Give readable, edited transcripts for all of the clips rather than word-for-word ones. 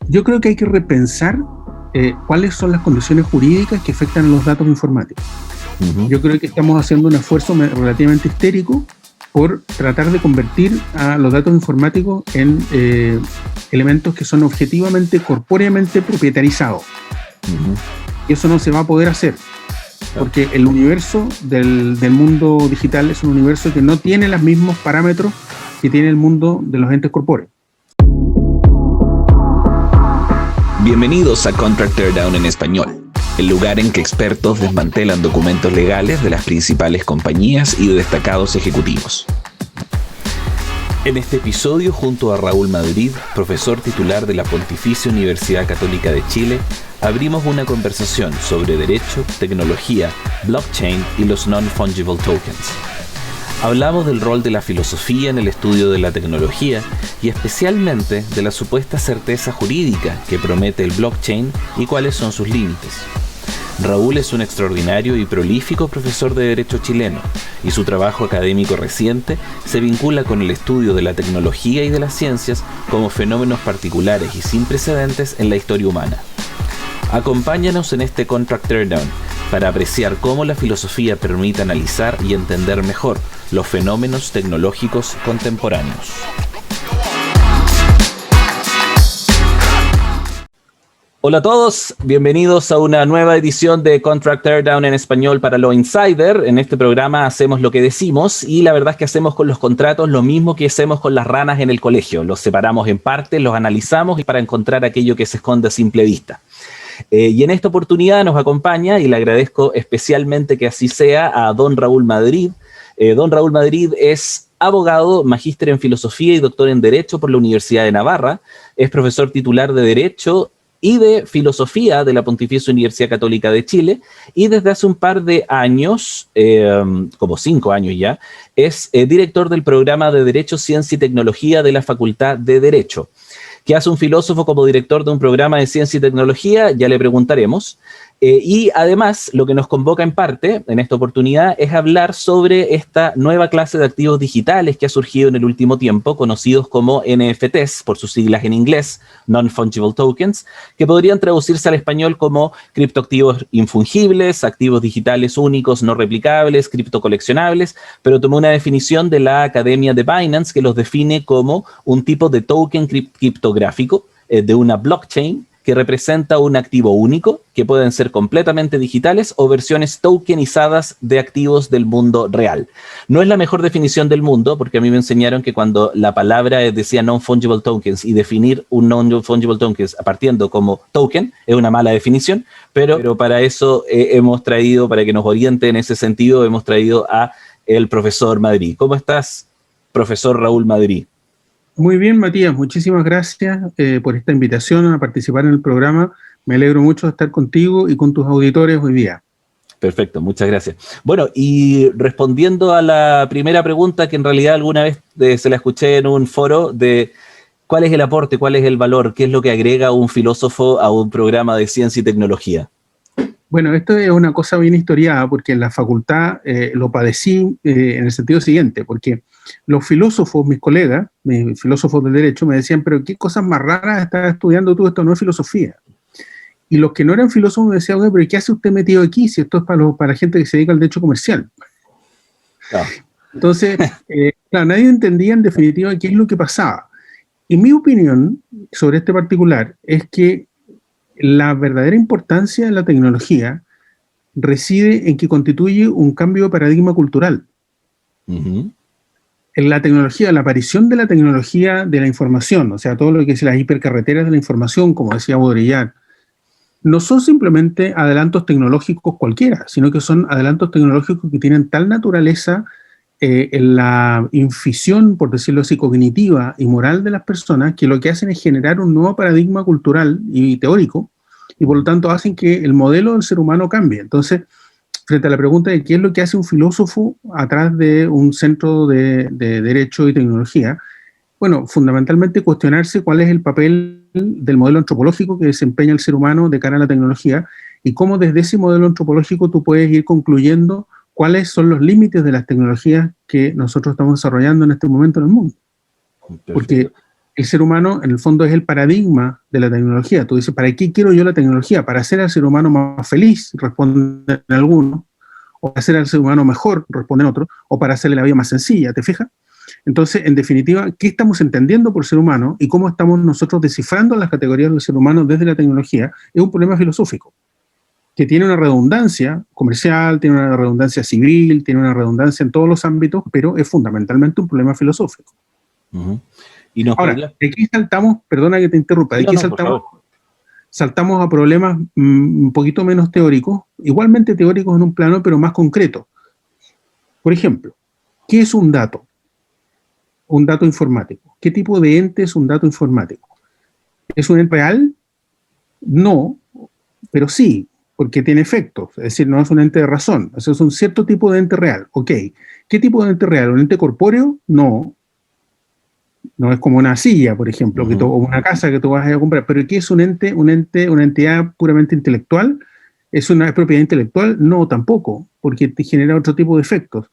Yo creo que hay que repensar cuáles son las condiciones jurídicas que afectan a los datos informáticos. Yo creo que estamos haciendo un esfuerzo relativamente histérico por tratar de convertir a los datos informáticos en elementos que son objetivamente, corpóreamente propietarizados. Y eso no se va a poder hacer, porque el universo del mundo digital es un universo que no tiene los mismos parámetros que tiene el mundo de los entes corpóreos. Bienvenidos a Contract Teardown en español, el lugar en que expertos desmantelan documentos legales de las principales compañías y de destacados ejecutivos. En este episodio, junto a Raúl Madrid, profesor titular de la Pontificia Universidad Católica de Chile, abrimos una conversación sobre derecho, tecnología, blockchain y los non-fungible tokens. Hablamos del rol de la filosofía en el estudio de la tecnología y especialmente de la supuesta certeza jurídica que promete el blockchain y cuáles son sus límites. Raúl es un extraordinario y prolífico profesor de derecho chileno y su trabajo académico reciente se vincula con el estudio de la tecnología y de las ciencias como fenómenos particulares y sin precedentes en la historia humana. Acompáñanos en este Contract Teardown para apreciar cómo la filosofía permite analizar y entender mejor los fenómenos tecnológicos contemporáneos. Hola a todos, bienvenidos a una nueva edición de Contract Teardown en español para Law Insider. En este programa hacemos lo que decimos y la verdad es que hacemos con los contratos lo mismo que hacemos con las ranas en el colegio. Los separamos en partes, los analizamos y para encontrar aquello que se esconde a simple vista. Y en esta oportunidad nos acompaña, y le agradezco especialmente que así sea, a don Raúl Madrid. Don Raúl Madrid es abogado, magíster en filosofía y doctor en derecho por la Universidad de Navarra. Es profesor titular de derecho y de filosofía de la Pontificia Universidad Católica de Chile, y desde hace un par de años, como 5 años ya, es director del programa de Derecho, Ciencia y Tecnología de la Facultad de Derecho. ¿Qué hace un filósofo como director de un programa de ciencia y tecnología? Ya le preguntaremos. Y además, lo que nos convoca en parte, en esta oportunidad, es hablar sobre esta nueva clase de activos digitales que ha surgido en el último tiempo, conocidos como NFTs, por sus siglas en inglés, Non-Fungible Tokens, que podrían traducirse al español como criptoactivos infungibles, activos digitales únicos, no replicables, criptocoleccionables, pero tomó una definición de la Academia de Binance que los define como un tipo de token criptográfico de una blockchain que representa un activo único, que pueden ser completamente digitales o versiones tokenizadas de activos del mundo real. No es la mejor definición del mundo, porque a mí me enseñaron que cuando la palabra decía non-fungible tokens y definir un non-fungible tokens partiendo como token es una mala definición, pero para eso hemos traído, para que nos oriente en ese sentido, hemos traído a el profesor Madrid. ¿Cómo estás, profesor Raúl Madrid? Muy bien, Matías, muchísimas gracias por esta invitación a participar en el programa. Me alegro mucho de estar contigo y con tus auditores hoy día. Perfecto, muchas gracias. Bueno, y respondiendo a la primera pregunta que en realidad alguna vez se la escuché en un foro de cuál es el aporte, cuál es el valor, qué es lo que agrega un filósofo a un programa de ciencia y tecnología. Bueno, esto es una cosa bien historiada porque en la facultad lo padecí en el sentido siguiente, porque los filósofos, mis colegas, mis filósofos del derecho, me decían, pero qué cosas más raras estás estudiando tú, esto no es filosofía. Y los que no eran filósofos me decían, oye, pero ¿qué hace usted metido aquí si esto es para gente que se dedica al derecho comercial? Claro. Entonces, claro, nadie entendía en definitiva qué es lo que pasaba. Y mi opinión sobre este particular es que la verdadera importancia de la tecnología reside en que constituye un cambio de paradigma cultural. En la tecnología, la aparición de la tecnología de la información, o sea, todo lo que es las hipercarreteras de la información, como decía Baudrillard, no son simplemente adelantos tecnológicos cualquiera, sino que son adelantos tecnológicos que tienen tal naturaleza en la infusión, por decirlo así, cognitiva y moral de las personas, que lo que hacen es generar un nuevo paradigma cultural y teórico, y por lo tanto hacen que el modelo del ser humano cambie. Entonces, frente a la pregunta de qué es lo que hace un filósofo atrás de un centro de derecho y tecnología, bueno, fundamentalmente cuestionarse cuál es el papel del modelo antropológico que desempeña el ser humano de cara a la tecnología y cómo desde ese modelo antropológico tú puedes ir concluyendo cuáles son los límites de las tecnologías que nosotros estamos desarrollando en este momento en el mundo. Perfecto. Porque el ser humano en el fondo es el paradigma de la tecnología. Tú dices, ¿para qué quiero yo la tecnología? Para hacer al ser humano más feliz, responden algunos, o para hacer al ser humano mejor, responden otros, o para hacerle la vida más sencilla, ¿te fijas? Entonces, en definitiva, ¿qué estamos entendiendo por ser humano y cómo estamos nosotros descifrando las categorías del ser humano desde la tecnología? Es un problema filosófico, que tiene una redundancia comercial, tiene una redundancia civil, tiene una redundancia en todos los ámbitos, pero es fundamentalmente un problema filosófico. Y nos Ahora, de aquí saltamos, perdona que te interrumpa, de aquí saltamos a problemas un poquito menos teóricos, igualmente teóricos en un plano, pero más concreto. Por ejemplo, ¿qué es un dato? Un dato informático. ¿Qué tipo de ente es un dato informático? ¿Es un ente real? No, pero sí, porque tiene efectos, es decir, no es un ente de razón, es un cierto tipo de ente real. Ok, ¿qué tipo de ente real? ¿Un ente corpóreo? No. No es como una silla, por ejemplo, o una casa que tú vas a comprar. Pero ¿qué es un ente, una entidad puramente intelectual? ¿Es una propiedad intelectual? No, tampoco, porque te genera otro tipo de efectos.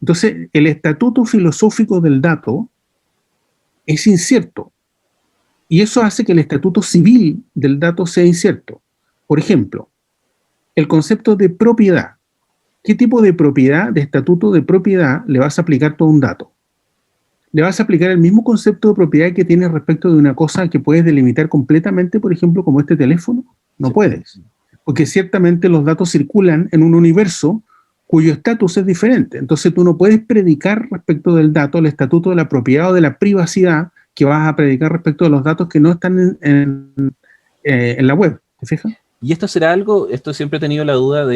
Entonces, el estatuto filosófico del dato es incierto. Y eso hace que el estatuto civil del dato sea incierto. Por ejemplo, el concepto de propiedad. ¿Qué tipo de propiedad, de estatuto de propiedad, le vas a aplicar todo un dato? Le vas a aplicar el mismo concepto de propiedad que tienes respecto de una cosa que puedes delimitar completamente, por ejemplo, como este teléfono. No puedes, porque ciertamente los datos circulan en un universo cuyo estatus es diferente. Entonces tú no puedes predicar respecto del dato el estatuto de la propiedad o de la privacidad que vas a predicar respecto de los datos que no están en la web. ¿Te fijas? Y esto será algo, esto siempre he tenido la duda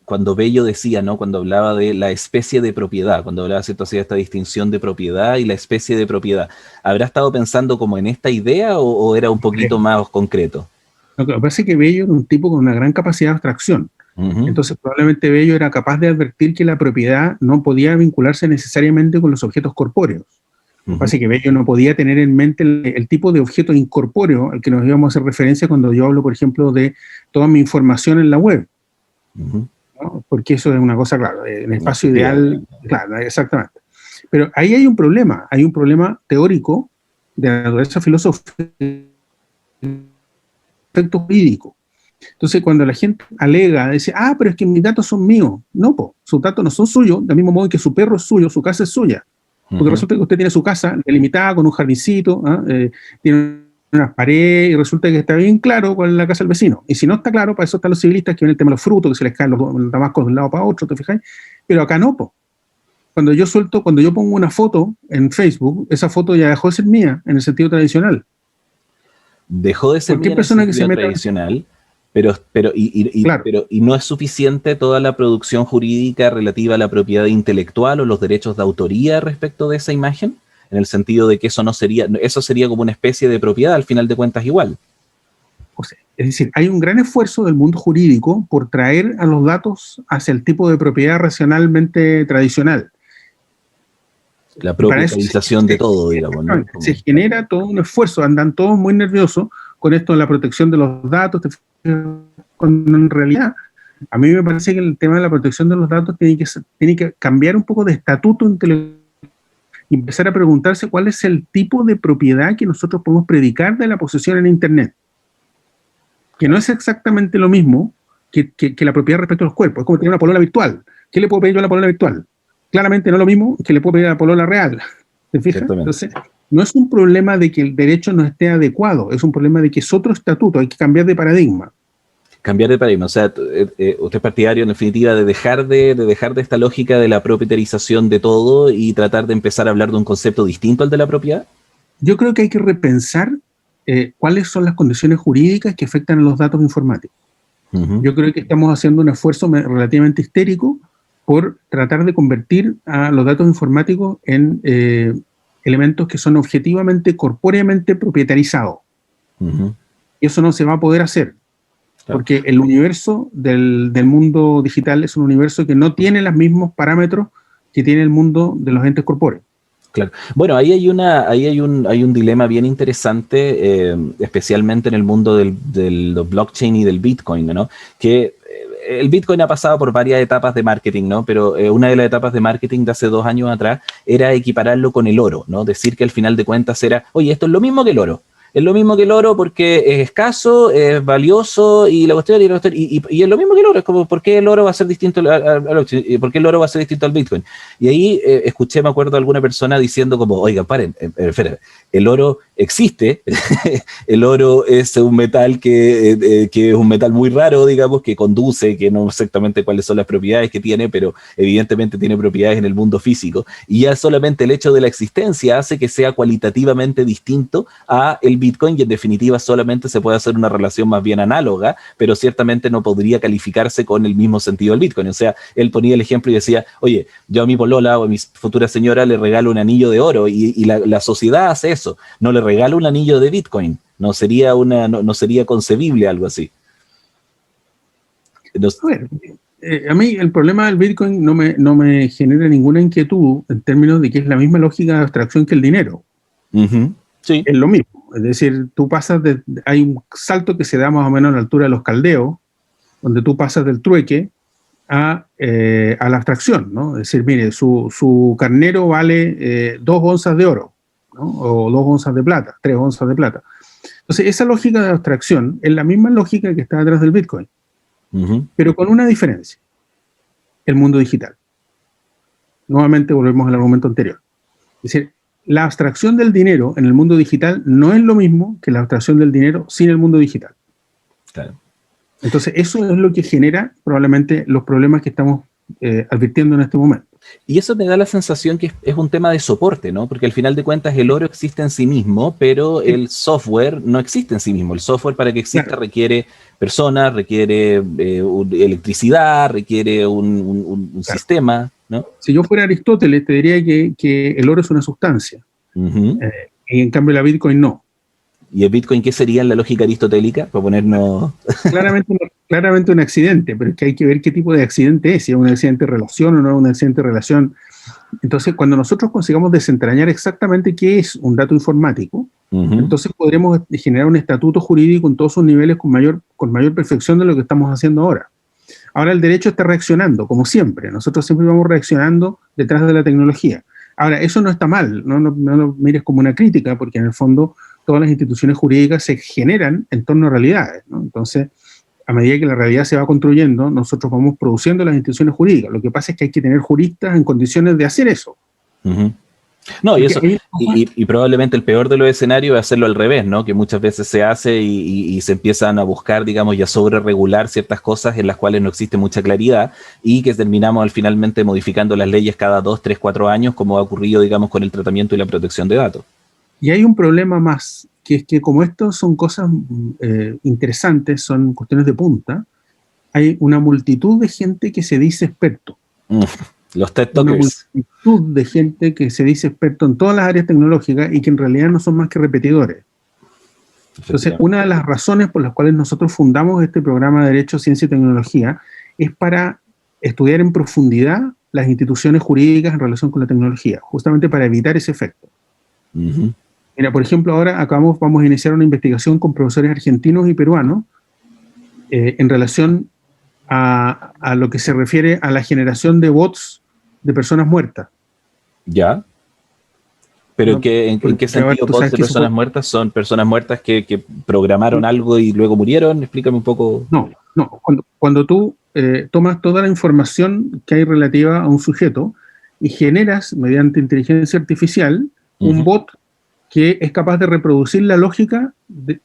cuando Bello decía, ¿no? Cuando hablaba de la especie de propiedad, cuando hablaba, ¿cierto?, hacía esta distinción de propiedad y la especie de propiedad. ¿Habrá estado pensando como en esta idea o era un poquito más concreto? Lo que pasa es que Bello era un tipo con una gran capacidad de abstracción. Entonces probablemente Bello era capaz de advertir que la propiedad no podía vincularse necesariamente con los objetos corpóreos. Lo que pasa es que Bello no podía tener en mente el tipo de objeto incorpóreo al que nos íbamos a hacer referencia cuando yo hablo, por ejemplo, de toda mi información en la web. ¿No? Porque eso es una cosa, claro, en el espacio ideal, claro, exactamente. Pero ahí hay un problema teórico de la naturaleza filosófica, efecto jurídico. Entonces, cuando la gente alega, dice, pero es que mis datos son míos. No, sus datos no son suyos, del mismo modo que su perro es suyo, su casa es suya. Porque resulta que usted tiene su casa delimitada con un jardincito, tiene unas paredes y resulta que está bien claro cuál es la casa del vecino. Y si no está claro, para eso están los civilistas que ven el tema de los frutos, que se les caen los damascos de un lado para otro, ¿te fijáis? Pero acá no, Cuando yo pongo una foto en Facebook, esa foto ya dejó de ser mía en el sentido tradicional. Dejó de ser mía en el sentido tradicional, pero no es suficiente toda la producción jurídica relativa a la propiedad intelectual o los derechos de autoría respecto de esa imagen, en el sentido de que eso sería como una especie de propiedad al final de cuentas igual. O sea, es decir, hay un gran esfuerzo del mundo jurídico por traer a los datos hacia el tipo de propiedad racionalmente tradicional. La propietarización de todo, digamos, ¿no? Se genera todo un esfuerzo, andan todos muy nerviosos con esto de la protección de los datos, cuando en realidad a mí me parece que el tema de la protección de los datos tiene que cambiar un poco de estatuto intelectual y empezar a preguntarse cuál es el tipo de propiedad que nosotros podemos predicar de la posesión en Internet, que no es exactamente lo mismo que la propiedad respecto a los cuerpos. Es como tener una polola virtual. ¿Qué le puedo pedir yo a la polola virtual? Claramente no es lo mismo que le puedo pedir a la polola real. ¿Te fijas? Entonces, no es un problema de que el derecho no esté adecuado, es un problema de que es otro estatuto, hay que cambiar de paradigma. Cambiar de paradigma, o sea, usted es partidario en definitiva de dejar de esta lógica de la propietarización de todo y tratar de empezar a hablar de un concepto distinto al de la propiedad. Yo creo que hay que repensar cuáles son las condiciones jurídicas que afectan a los datos informáticos. Yo creo que estamos haciendo un esfuerzo relativamente histérico por tratar de convertir a los datos informáticos en elementos que son objetivamente, corpóreamente propietarizados. Y eso no se va a poder hacer, porque el universo del mundo digital es un universo que no tiene los mismos parámetros que tiene el mundo de los entes corpóreos. Claro. Bueno, ahí hay un dilema bien interesante, especialmente en el mundo del blockchain y del Bitcoin, ¿no? Que el Bitcoin ha pasado por varias etapas de marketing, ¿no? Pero una de las etapas de marketing de hace 2 años atrás era equipararlo con el oro, ¿no? Decir que al final de cuentas era, oye, esto es lo mismo que el oro. Es lo mismo que el oro porque es escaso, es valioso y la cuestión y es lo mismo que el oro. Es como, ¿por qué el oro va a ser distinto ¿por qué el oro va a ser distinto al Bitcoin? Y ahí escuché, me acuerdo, a alguna persona diciendo como, oigan, paren, espera, el oro existe, el oro es un metal que es un metal muy raro, digamos, que conduce, que no sé exactamente cuáles son las propiedades que tiene, pero evidentemente tiene propiedades en el mundo físico. Y ya solamente el hecho de la existencia hace que sea cualitativamente distinto a el Bitcoin, y en definitiva solamente se puede hacer una relación más bien análoga, pero ciertamente no podría calificarse con el mismo sentido del Bitcoin. O sea, él ponía el ejemplo y decía, oye, yo a mi polola o a mi futura señora le regalo un anillo de oro y la sociedad hace eso, no le regalo un anillo de Bitcoin, no sería concebible algo así. A ver, a mí el problema del Bitcoin no me genera ninguna inquietud en términos de que es la misma lógica de abstracción que el dinero. Sí. Es lo mismo. Es decir, hay un salto que se da más o menos a la altura de los caldeos, donde tú pasas del trueque a la abstracción, ¿no? Es decir, mire, su carnero vale 2 onzas de oro, ¿no? O 2 onzas de plata, 3 onzas de plata. Entonces, esa lógica de abstracción es la misma lógica que está detrás del Bitcoin, pero con una diferencia: el mundo digital. Nuevamente volvemos al argumento anterior. Es decir, la abstracción del dinero en el mundo digital no es lo mismo que la abstracción del dinero sin el mundo digital. Claro. Entonces, eso es lo que genera probablemente los problemas que estamos advirtiendo en este momento. Y eso me da la sensación que es un tema de soporte, ¿no? Porque al final de cuentas el oro existe en sí mismo, pero el software no existe en sí mismo. El software, para que exista, requiere personas, requiere electricidad, requiere un sistema, ¿no? Si yo fuera Aristóteles, te diría que el oro es una sustancia, y en cambio la Bitcoin no. ¿Y el Bitcoin qué sería en la lógica aristotélica? Para ponernos... Claramente un accidente, pero es que hay que ver qué tipo de accidente es, si es un accidente de relación o no es un accidente de relación. Entonces, cuando nosotros consigamos desentrañar exactamente qué es un dato informático, entonces podremos generar un estatuto jurídico en todos sus niveles con mayor perfección de lo que estamos haciendo ahora. Ahora el derecho está reaccionando, como siempre. Nosotros siempre vamos reaccionando detrás de la tecnología. Ahora, eso no está mal, no lo mires como una crítica, porque en el fondo todas las instituciones jurídicas se generan en torno a realidades, ¿no? Entonces, a medida que la realidad se va construyendo, nosotros vamos produciendo las instituciones jurídicas. Lo que pasa es que hay que tener juristas en condiciones de hacer eso. No, y probablemente el peor de los escenarios es hacerlo al revés, ¿no? Que muchas veces se hace y se empiezan a buscar, digamos, y a sobre-regular ciertas cosas en las cuales no existe mucha claridad, y que terminamos finalmente modificando las leyes cada 2, 3, 4 años, como ha ocurrido, digamos, con el tratamiento y la protección de datos. Y hay un problema más, que es que como estos son cosas interesantes, son cuestiones de punta, hay una multitud de gente que se dice experto. Los TED Talkers. Una multitud de gente que se dice experto en todas las áreas tecnológicas y que en realidad no son más que repetidores. Entonces, una de las razones por las cuales nosotros fundamos este programa de Derecho, Ciencia y Tecnología es para estudiar en profundidad las instituciones jurídicas en relación con la tecnología, justamente para evitar ese efecto. Mira, por ejemplo, ahora vamos a iniciar una investigación con profesores argentinos y peruanos en relación a lo que se refiere a la generación de bots de personas muertas. ¿Ya? ¿Pero no, en qué sentido bots de personas muertas? ¿Son personas muertas que programaron algo y luego murieron? Explícame un poco. No. Cuando tú tomas toda la información que hay relativa a un sujeto y generas, mediante inteligencia artificial, un bot que es capaz de reproducir la lógica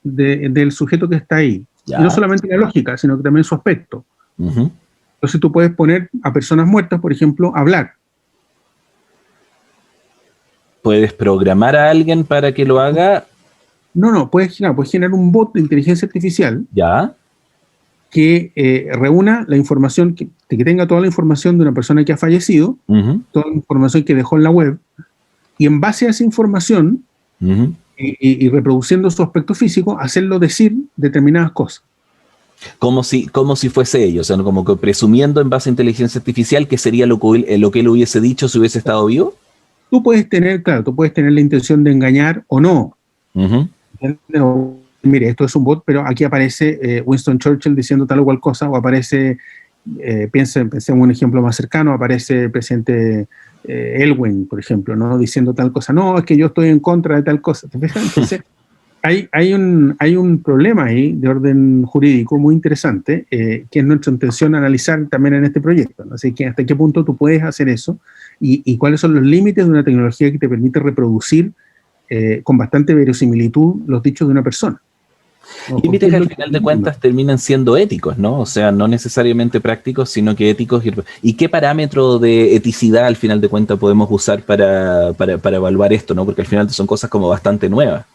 del sujeto que está ahí. Y no solamente la lógica, sino que también su aspecto. Entonces tú puedes poner a personas muertas, por ejemplo, a hablar. ¿Puedes programar a alguien para que lo haga? No, puedes generar un bot de inteligencia artificial que reúna la información, que tenga toda la información de una persona que ha fallecido, toda la información que dejó en la web, y en base a esa información, y reproduciendo su aspecto físico, hacerlo decir determinadas cosas. Como si fuese ellos, o sea, como que presumiendo en base a inteligencia artificial que sería lo que él hubiese dicho si hubiese estado vivo. Tú puedes tener la intención de engañar o no. Mire, esto es un bot, pero aquí aparece Winston Churchill diciendo tal o cual cosa, o aparece Pensemos en un ejemplo más cercano, aparece el presidente Elwin, por ejemplo, ¿no? Diciendo tal cosa, no, es que yo estoy en contra de tal cosa, ¿te fijas? Entonces, hay un problema ahí de orden jurídico muy interesante, que es nuestra intención analizar también en este proyecto, ¿no? Así que hasta qué punto tú puedes hacer eso y cuáles son los límites de una tecnología que te permite reproducir con bastante verosimilitud los dichos de una persona. Límites que al final de cuentas terminan siendo éticos, ¿no? O sea, no necesariamente prácticos, sino que éticos. ¿Y qué parámetro de eticidad al final de cuentas podemos usar para evaluar esto, ¿no? Porque al final son cosas como bastante nuevas.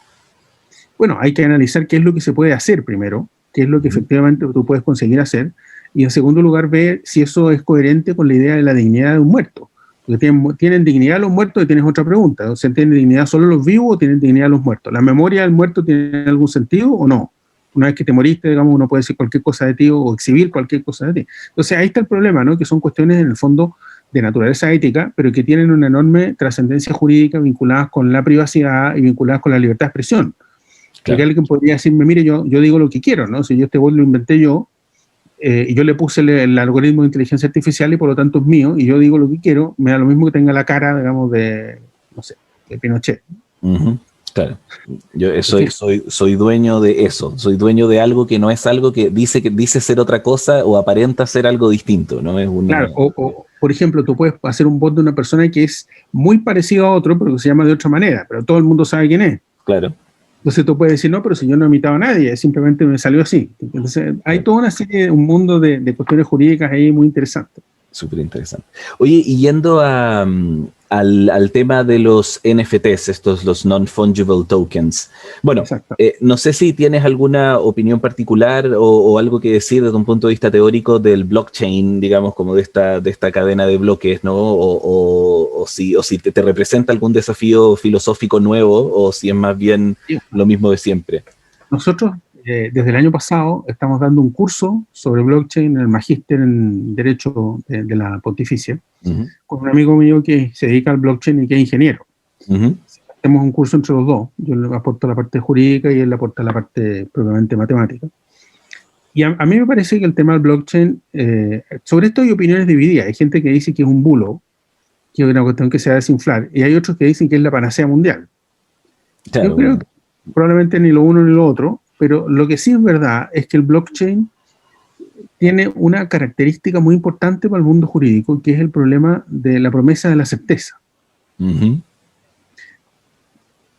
Bueno, hay que analizar qué es lo que se puede hacer primero, qué es lo que efectivamente tú puedes conseguir hacer, y en segundo lugar ver si eso es coherente con la idea de la dignidad de un muerto. Porque ¿tienen dignidad los muertos? Y tienes otra pregunta. O sea, ¿tienen dignidad solo los vivos o tienen dignidad los muertos? ¿La memoria del muerto tiene algún sentido o no? Una vez que te moriste, digamos, uno puede decir cualquier cosa de ti o exhibir cualquier cosa de ti. Entonces ahí está el problema, ¿no? Que son cuestiones en el fondo de naturaleza ética, pero que tienen una enorme trascendencia jurídica vinculadas con la privacidad y vinculadas con la libertad de expresión. Porque alguien podría decirme, mire, yo digo lo que quiero, ¿no? Si este bot lo inventé yo, y yo le puse el algoritmo de inteligencia artificial y por lo tanto es mío, y yo digo lo que quiero, me da lo mismo que tenga la cara, digamos, de, no sé, de Pinochet. Claro, yo soy dueño de eso, soy dueño de algo que no es algo que dice ser otra cosa o aparenta ser algo distinto, ¿no? Es una... Claro, o por ejemplo, tú puedes hacer un bot de una persona que es muy parecido a otro, pero que se llama de otra manera, pero todo el mundo sabe quién es. Claro. Entonces tú puedes decir, no, pero si yo no he imitado a nadie, simplemente me salió así. Entonces hay toda una serie, un mundo de cuestiones jurídicas ahí muy interesante. Súper interesante. Oye, y yendo al tema de los NFTs, los Non-Fungible Tokens. Bueno, no sé si tienes alguna opinión particular o algo que decir desde un punto de vista teórico del blockchain, digamos, como de esta cadena de bloques, ¿no? O si te representa algún desafío filosófico nuevo o si es más bien lo mismo de siempre. Nosotros, desde el año pasado, estamos dando un curso sobre blockchain en el Magíster en Derecho de la Pontificia, con un amigo mío que se dedica al blockchain y que es ingeniero. Hacemos un curso entre los dos. Yo le aporto la parte jurídica y él le aporta la parte propiamente matemática. Y a mí me parece que el tema del blockchain, sobre esto hay opiniones divididas. Hay gente que dice que es un bulo, que es una cuestión que se va a desinflar, y hay otros que dicen que es la panacea mundial. Claro, yo creo que probablemente ni lo uno ni lo otro, pero lo que sí es verdad es que el blockchain tiene una característica muy importante para el mundo jurídico, que es el problema de la promesa de la certeza.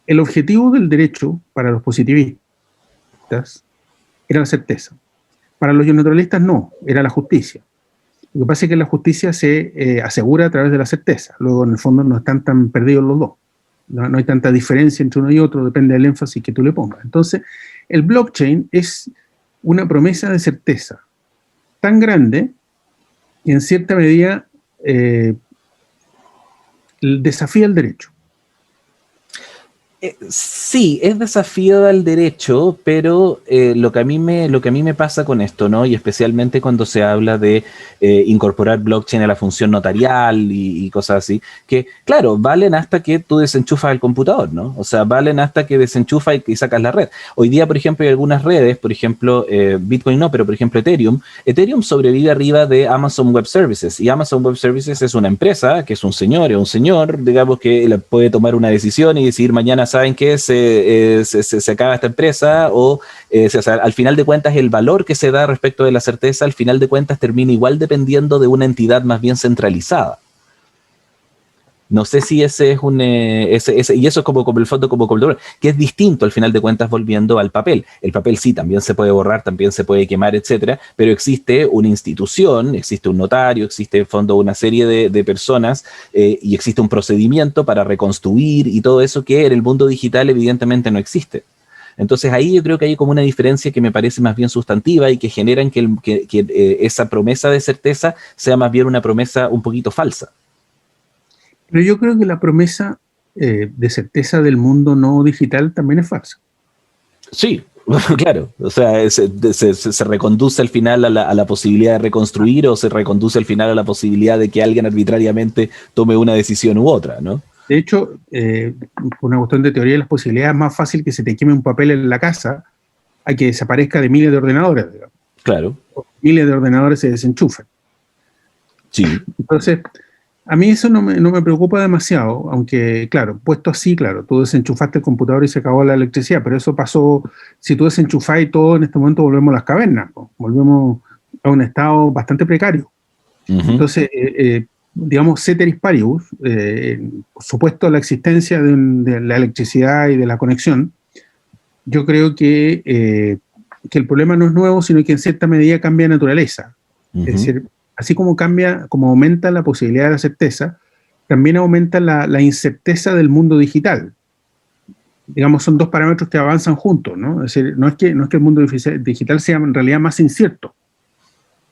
El objetivo del derecho para los positivistas era la certeza. Para los naturalistas no, era la justicia. Lo que pasa es que la justicia se asegura a través de la certeza. Luego, en el fondo, no están tan perdidos los dos. No hay tanta diferencia entre uno y otro, depende del énfasis que tú le pongas. Entonces, el blockchain es una promesa de certeza tan grande que en cierta medida desafía el derecho. Sí, es desafío al derecho, pero lo que a mí me pasa con esto, ¿no? Y especialmente cuando se habla de incorporar blockchain a la función notarial y cosas así, que claro, valen hasta que tú desenchufas el computador, ¿no? O sea, valen hasta que desenchufas y sacas la red. Hoy día, por ejemplo, hay algunas redes, por ejemplo, Bitcoin no, pero por ejemplo Ethereum sobrevive arriba de Amazon Web Services, y Amazon Web Services es una empresa, que es un señor, digamos, que puede tomar una decisión y decidir mañana, ¿saben qué? Se acaba esta empresa o sea, al final de cuentas el valor que se da respecto de la certeza al final de cuentas termina igual dependiendo de una entidad más bien centralizada. No sé si ese es y eso es como el fondo, que es distinto al final de cuentas volviendo al papel. El papel sí, también se puede borrar, también se puede quemar, etcétera, pero existe una institución, existe un notario, existe en fondo una serie de personas y existe un procedimiento para reconstruir y todo eso que en el mundo digital evidentemente no existe. Entonces ahí yo creo que hay como una diferencia que me parece más bien sustantiva y que generan que esa promesa de certeza sea más bien una promesa un poquito falsa. Pero yo creo que la promesa de certeza del mundo no digital también es falsa. Sí, claro. O sea, se reconduce al final a la posibilidad de reconstruir o se reconduce al final a la posibilidad de que alguien arbitrariamente tome una decisión u otra, ¿no? De hecho, por una cuestión de teoría de las posibilidades, es más fácil que se te queme un papel en la casa a que desaparezca de miles de ordenadores, digamos. Claro. Miles de ordenadores se desenchufan. Sí. Entonces, a mí eso no me preocupa demasiado, aunque, claro, puesto así, claro, tú desenchufaste el computador y se acabó la electricidad, pero eso pasó, si tú desenchufás y todo, en este momento volvemos a las cavernas, ¿no? Volvemos a un estado bastante precario. Entonces, digamos, ceteris paribus, por supuesto la existencia de la electricidad y de la conexión, yo creo que el problema no es nuevo, sino que en cierta medida cambia de naturaleza. Es decir, así como cambia, como aumenta la posibilidad de la certeza, también aumenta la incerteza del mundo digital. Digamos, son dos parámetros que avanzan juntos, ¿no? Es decir, no es que el mundo digital sea en realidad más incierto.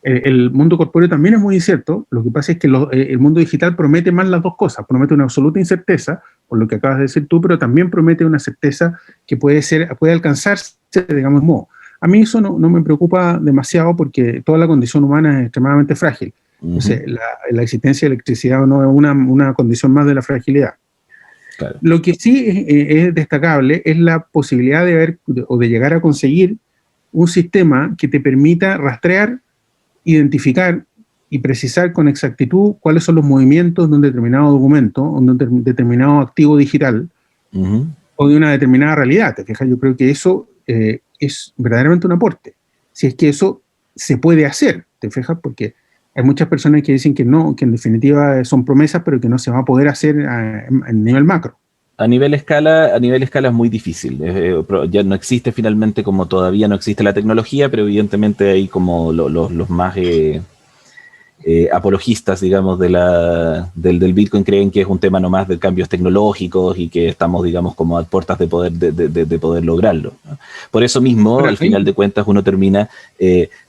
El mundo corpóreo también es muy incierto. Lo que pasa es que el mundo digital promete más las dos cosas. Promete una absoluta incerteza, por lo que acabas de decir tú, pero también promete una certeza que puede alcanzarse, digamos, modo. A mí eso no me preocupa demasiado porque toda la condición humana es extremadamente frágil. Entonces, la existencia de electricidad no es una condición más de la fragilidad. Claro. Lo que sí es destacable es la posibilidad de ver o de llegar a conseguir un sistema que te permita rastrear, identificar y precisar con exactitud cuáles son los movimientos de un determinado documento o de un determinado activo digital o de una determinada realidad. ¿Te fijas? Yo creo que eso es verdaderamente un aporte. Si es que eso se puede hacer, ¿te fijas? Porque hay muchas personas que dicen que no, que en definitiva son promesas, pero que no se va a poder hacer a nivel macro. A nivel escala es muy difícil. Ya no existe finalmente, como todavía no existe la tecnología, pero evidentemente hay como los más apologistas, digamos, del Bitcoin creen que es un tema nomás de cambios tecnológicos y que estamos, digamos, como a puertas de poder lograrlo, ¿no? Por eso mismo, al final de cuentas, uno termina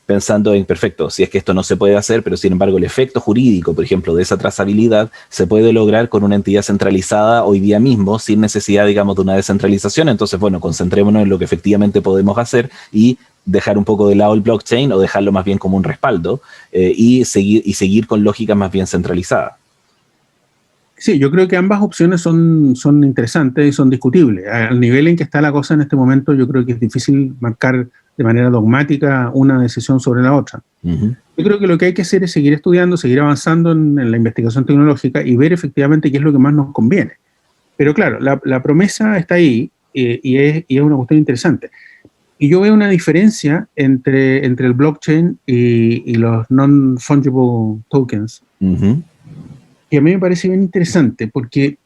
pensando en, perfecto, si es que esto no se puede hacer, pero sin embargo el efecto jurídico, por ejemplo, de esa trazabilidad, se puede lograr con una entidad centralizada hoy día mismo, sin necesidad, digamos, de una descentralización. Entonces, bueno, concentrémonos en lo que efectivamente podemos hacer y dejar un poco de lado el blockchain o dejarlo más bien como un respaldo y seguir con lógicas más bien centralizadas. Sí, yo creo que ambas opciones son interesantes y son discutibles. Al nivel en que está la cosa en este momento, yo creo que es difícil marcar de manera dogmática una decisión sobre la otra. Yo creo que lo que hay que hacer es seguir estudiando, seguir avanzando en la investigación tecnológica y ver efectivamente qué es lo que más nos conviene. Pero claro, la promesa está ahí y es una cuestión interesante. Y yo veo una diferencia entre el blockchain y los non-fungible tokens, que a mí me parece bien interesante, porque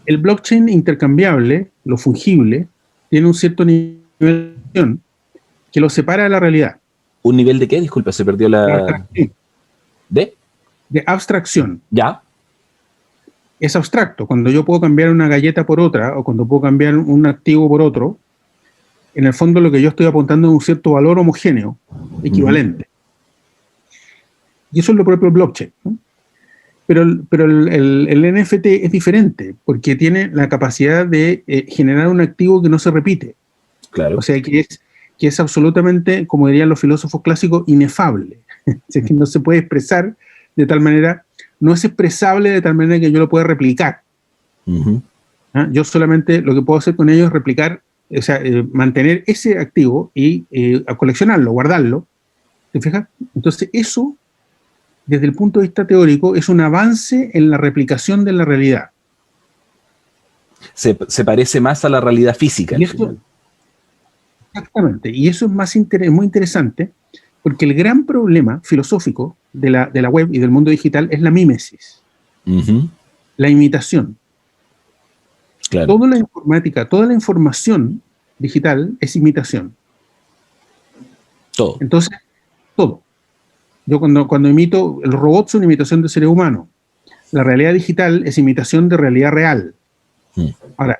el blockchain intercambiable, lo fungible, tiene un cierto nivel de abstracción que lo separa de la realidad. ¿Un nivel de qué? Disculpa, se perdió la... ¿De? De abstracción. ¿Ya? Es abstracto. Cuando yo puedo cambiar una galleta por otra, o cuando puedo cambiar un activo por otro, en el fondo lo que yo estoy apuntando es un cierto valor homogéneo, equivalente. Y eso es lo propio del blockchain, ¿no? Pero el NFT es diferente, porque tiene la capacidad de generar un activo que no se repite. Claro. O sea, que es absolutamente, como dirían los filósofos clásicos, inefable. O sea, que no se puede expresar de tal manera, no es expresable de tal manera que yo lo pueda replicar. ¿Ah? Yo solamente lo que puedo hacer con ello es replicar, o sea, mantener ese activo y coleccionarlo, guardarlo. ¿Te fijas? Entonces, eso, desde el punto de vista teórico, es un avance en la replicación de la realidad. Se parece más a la realidad física. Y esto, exactamente. Y eso es muy interesante, porque el gran problema filosófico de la web y del mundo digital es la mímesis, la imitación. Claro. Toda la informática, toda la información digital es imitación. Todo. Entonces, todo. Yo cuando imito, los robots son imitación de seres humanos. La realidad digital es imitación de realidad real. Ahora,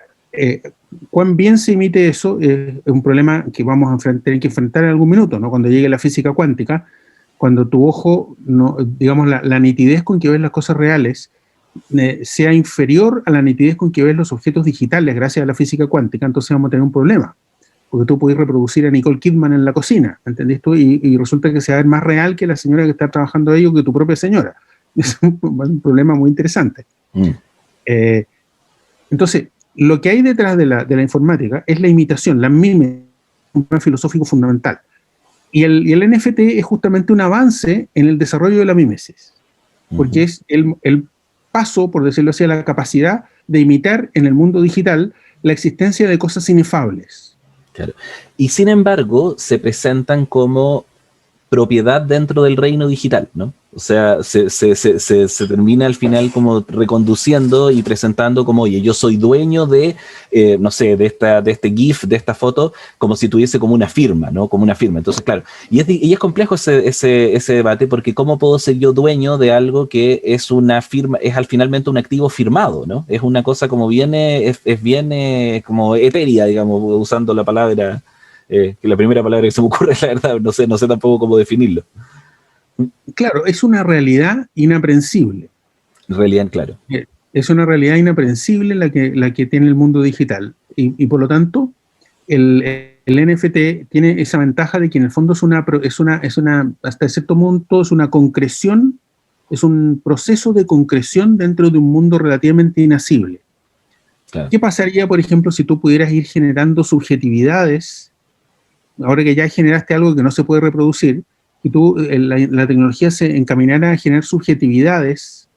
cuán bien se imite eso es un problema que vamos a tener que enfrentar en algún minuto, ¿no? Cuando llegue la física cuántica, cuando tu ojo, digamos, la nitidez con que ves las cosas reales sea inferior a la nitidez con que ves los objetos digitales gracias a la física cuántica, entonces vamos a tener un problema. Porque tú puedes reproducir a Nicole Kidman en la cocina, ¿entendés tú? Y resulta que se va a ver más real que la señora que está trabajando ahí o que tu propia señora. Es un problema muy interesante. Entonces, lo que hay detrás de la informática es la imitación, la mímesis, un problema filosófico fundamental. Y el NFT es justamente un avance en el desarrollo de la mimesis, porque es el paso, por decirlo así, a la capacidad de imitar en el mundo digital la existencia de cosas inefables. Claro. Y sin embargo, se presentan como propiedad dentro del reino digital, ¿no? O sea, se termina al final como reconduciendo y presentando como, oye, yo soy dueño de, no sé, de este GIF, de esta foto, como si tuviese como una firma, ¿no? Como una firma. Entonces, claro, y es complejo ese debate, porque ¿cómo puedo ser yo dueño de algo que es una firma, es al finalmente un activo firmado, ¿no? Es una cosa como viene, es bien como etérea, digamos, usando la palabra, que la primera palabra que se me ocurre, la verdad, no sé tampoco cómo definirlo. Claro, es una realidad inaprensible. En realidad, claro. Es una realidad inaprensible la que tiene el mundo digital. Y por lo tanto, el NFT tiene esa ventaja de que en el fondo hasta cierto punto, es una concreción, es un proceso de concreción dentro de un mundo relativamente inasible. Claro. ¿Qué pasaría, por ejemplo, si tú pudieras ir generando subjetividades, ahora que ya generaste algo que no se puede reproducir, y la tecnología se encaminara a generar subjetividades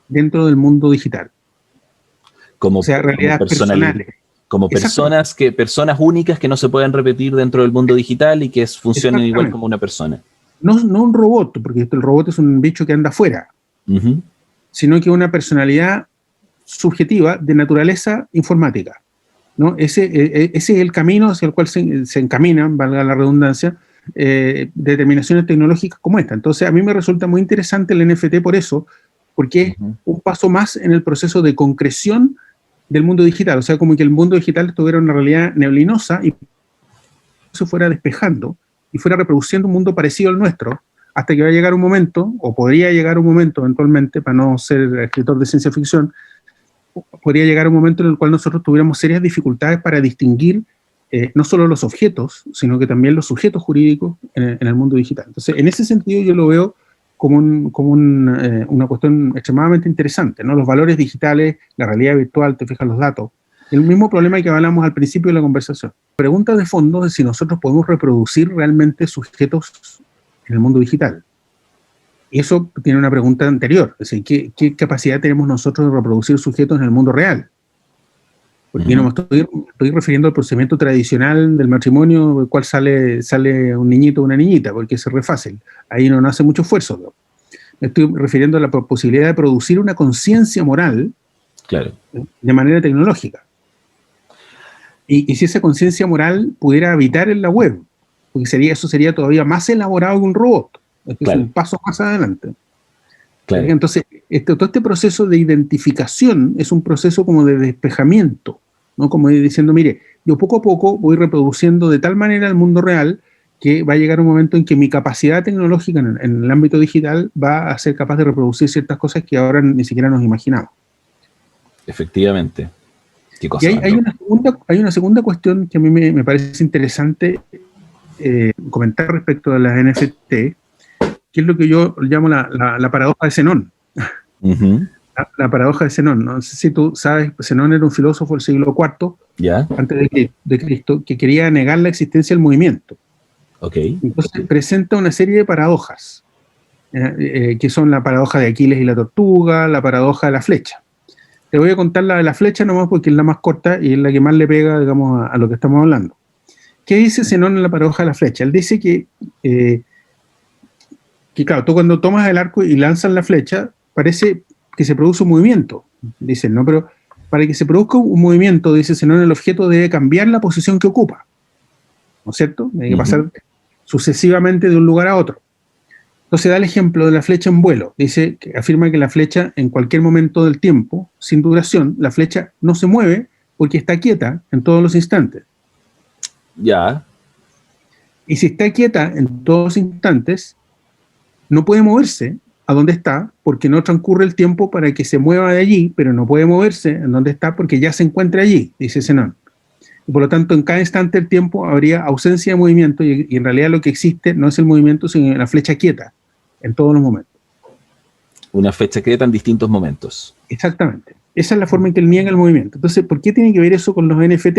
dentro del mundo digital? Como, o sea, realidades personales. Como personas únicas que no se pueden repetir dentro del mundo digital y que funcionen igual como una persona. No un robot, porque el robot es un bicho que anda afuera, sino que una personalidad subjetiva de naturaleza informática, ¿no? Ese es el camino hacia el cual se encaminan, valga la redundancia, determinaciones tecnológicas como esta. Entonces, a mí me resulta muy interesante el NFT por eso, porque es un paso más en el proceso de concreción del mundo digital. O sea, como que el mundo digital tuviera una realidad neblinosa y se fuera despejando y fuera reproduciendo un mundo parecido al nuestro, hasta que va a llegar un momento, o podría llegar un momento eventualmente, para no ser escritor de ciencia ficción, podría llegar un momento en el cual nosotros tuviéramos serias dificultades para distinguir no solo los objetos, sino que también los sujetos jurídicos en el mundo digital. Entonces, en ese sentido yo lo veo como una cuestión extremadamente interesante, ¿no? Los valores digitales, la realidad virtual, te fijas los datos. El mismo problema que hablamos al principio de la conversación. Pregunta de fondo es si nosotros podemos reproducir realmente sujetos en el mundo digital. Y eso tiene una pregunta anterior, es decir, ¿qué capacidad tenemos nosotros de reproducir sujetos en el mundo real? Porque no me estoy refiriendo al procedimiento tradicional del matrimonio, el cual sale un niñito o una niñita, porque es re fácil. Ahí no hace mucho esfuerzo, ¿no? Me estoy refiriendo a la posibilidad de producir una conciencia moral, claro, de manera tecnológica. Y si esa conciencia moral pudiera habitar en la web, porque eso sería todavía más elaborado que un robot. Claro. Es un paso más adelante. Claro. Entonces, todo este proceso de identificación es un proceso como de despejamiento, ¿no? Como diciendo, mire, yo poco a poco voy reproduciendo de tal manera el mundo real que va a llegar un momento en que mi capacidad tecnológica en el ámbito digital va a ser capaz de reproducir ciertas cosas que ahora ni siquiera nos imaginamos. Efectivamente. ¿Qué cosa? Y hay una segunda cuestión que a mí me parece interesante comentar respecto de las NFT, que es lo que yo llamo la paradoja de Zenón. La paradoja de Zenón. No sé si tú sabes, Zenón era un filósofo del siglo IV, antes de Cristo, que quería negar la existencia del movimiento. Entonces presenta una serie de paradojas, que son la paradoja de Aquiles y la tortuga, la paradoja de la flecha. Te voy a contar la de la flecha nomás porque es la más corta y es la que más le pega, digamos, a lo que estamos hablando. ¿Qué dice Zenón en la paradoja de la flecha? Él dice que claro, tú cuando tomas el arco y lanzas la flecha, parece que se produce un movimiento. Dicen, ¿no? Pero para que se produzca un movimiento, dice Zenón, el objeto debe cambiar la posición que ocupa. ¿No es cierto? Debe que pasar sucesivamente de un lugar a otro. Entonces da el ejemplo de la flecha en vuelo. Afirma que la flecha, en cualquier momento del tiempo, sin duración, la flecha no se mueve porque está quieta en todos los instantes. Y si está quieta en todos los instantes, no puede moverse a donde está porque no transcurre el tiempo para que se mueva de allí, pero no puede moverse en donde está porque ya se encuentra allí, dice Zenón. Y por lo tanto, en cada instante del tiempo habría ausencia de movimiento y en realidad lo que existe no es el movimiento, sino la flecha quieta en todos los momentos. Una flecha quieta en distintos momentos. Exactamente. Esa es la forma en que él niega el movimiento. Entonces, ¿por qué tiene que ver eso con los NFT?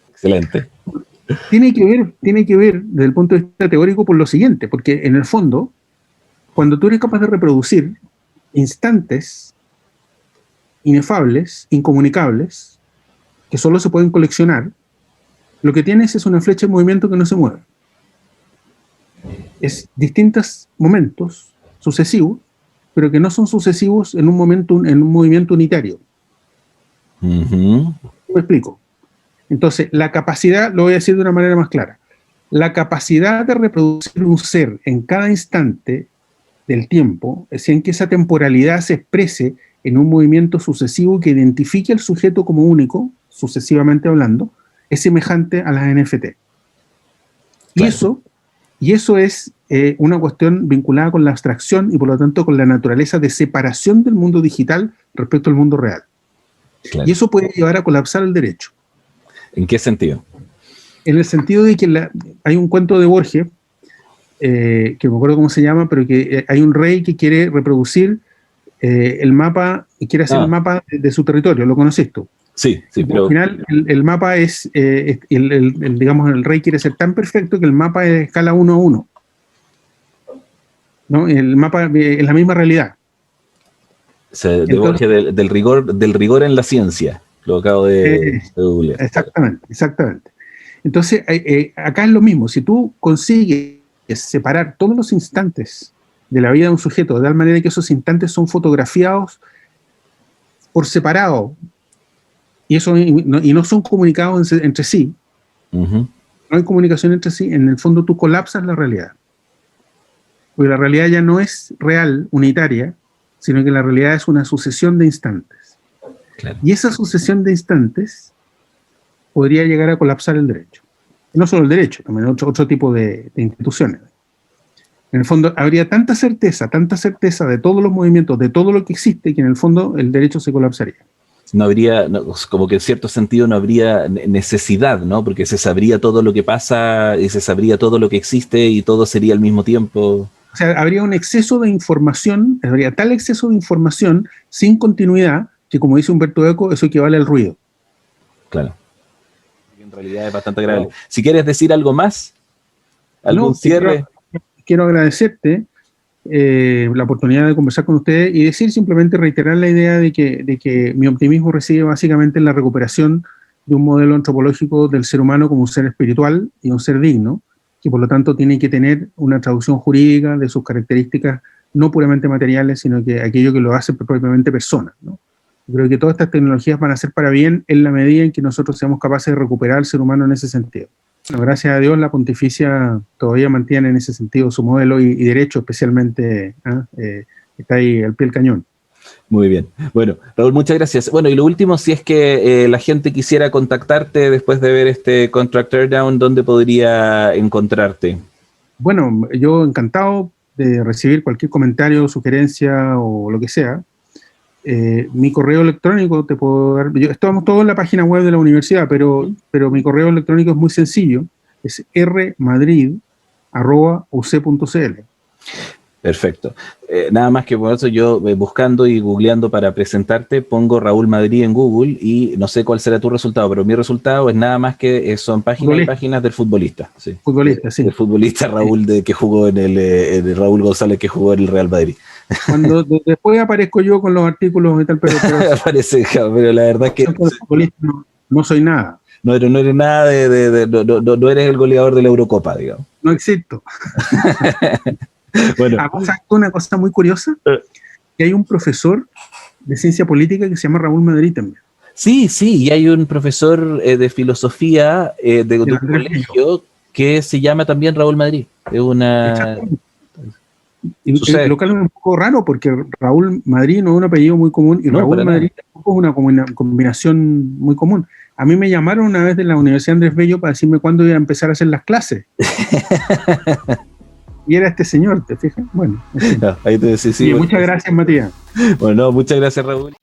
Excelente. Tiene que ver desde el punto de vista teórico por lo siguiente, porque en el fondo, cuando tú eres capaz de reproducir instantes inefables, incomunicables, que solo se pueden coleccionar, lo que tienes es una flecha de movimiento que no se mueve. Es distintos momentos sucesivos, pero que no son sucesivos en un movimiento unitario. Uh-huh. ¿Me explico? Entonces, la capacidad, lo voy a decir de una manera más clara, la capacidad de reproducir un ser en cada instante del tiempo, es decir, en que esa temporalidad se exprese en un movimiento sucesivo que identifique al sujeto como único, sucesivamente hablando, es semejante a las NFT. Claro. Y eso es una cuestión vinculada con la abstracción y por lo tanto con la naturaleza de separación del mundo digital respecto al mundo real. Claro. Y eso puede llevar a colapsar el derecho. ¿En qué sentido? En el sentido de que hay un cuento de Borges, que no me acuerdo cómo se llama, pero que hay un rey que quiere reproducir el mapa, y quiere hacer el mapa de su territorio. ¿Lo conoces tú? Sí, pero... Al final el mapa es, digamos, el rey quiere ser tan perfecto que el mapa es de escala 1 a 1. ¿No? El mapa es la misma realidad. O sea, de Borges, del rigor en la ciencia. Lo acabo de googlear. Exactamente. Entonces, acá es lo mismo. Si tú consigues separar todos los instantes de la vida de un sujeto, de tal manera que esos instantes son fotografiados por separado, y no son comunicados entre sí, no hay comunicación entre sí, en el fondo tú colapsas la realidad. Porque la realidad ya no es real, unitaria, sino que la realidad es una sucesión de instantes. Claro. Y esa sucesión de instantes podría llegar a colapsar el derecho. Y no solo el derecho, también otro tipo de instituciones. En el fondo habría tanta certeza de todos los movimientos, de todo lo que existe, que en el fondo el derecho se colapsaría. No habría, como que en cierto sentido no habría necesidad, ¿no? Porque se sabría todo lo que pasa y se sabría todo lo que existe y todo sería al mismo tiempo. O sea, habría un exceso de información, habría tal exceso de información sin continuidad que, como dice Humberto Eco, eso equivale al ruido. Claro. En realidad es bastante grave. Si quieres decir algo más, algún cierre. Quiero agradecerte la oportunidad de conversar con ustedes y simplemente reiterar la idea de que mi optimismo reside básicamente en la recuperación de un modelo antropológico del ser humano como un ser espiritual y un ser digno, que por lo tanto tiene que tener una traducción jurídica de sus características no puramente materiales, sino que aquello que lo hace propiamente persona, ¿no? Yo creo que todas estas tecnologías van a ser para bien en la medida en que nosotros seamos capaces de recuperar al ser humano en ese sentido. Bueno, gracias a Dios la pontificia todavía mantiene en ese sentido su modelo y derecho especialmente está ahí al pie del cañón. Muy bien. Bueno, Raúl, muchas gracias. Bueno, y lo último, si es que la gente quisiera contactarte después de ver este Contract Teardown, ¿dónde podría encontrarte? Bueno, yo encantado de recibir cualquier comentario, sugerencia o lo que sea. Mi correo electrónico te puedo dar, estamos todos en la página web de la universidad, pero mi correo electrónico es muy sencillo, es rmadrid@uc.cl. Perfecto. Nada más que por eso yo buscando y googleando para presentarte, pongo Raúl Madrid en Google y no sé cuál será tu resultado, pero mi resultado es nada más que son páginas del futbolista. Sí. Futbolista, sí. El futbolista Raúl que jugó en el Raúl González que jugó en el Real Madrid. Cuando después aparezco yo con los artículos y tal, pero aparece, pero la verdad es que no soy nada. No eres nada no eres el goleador de la Eurocopa, digamos. No existo. Bueno. Una cosa muy curiosa, que hay un profesor de ciencia política que se llama Raúl Madrid también. Sí, y hay un profesor de filosofía de un colegio que se llama también Raúl Madrid. Es una... Y lo cual es un poco raro porque Raúl Madrid no es un apellido muy común y Raúl Madrid tampoco es una combinación muy común. A mí me llamaron una vez de la Universidad Andrés Bello para decirme cuándo iba a empezar a hacer las clases. Y era este señor, ¿te fijas? Bueno. No, ahí te decís, sí, muchas gracias, Matías. Bueno, muchas gracias, Raúl.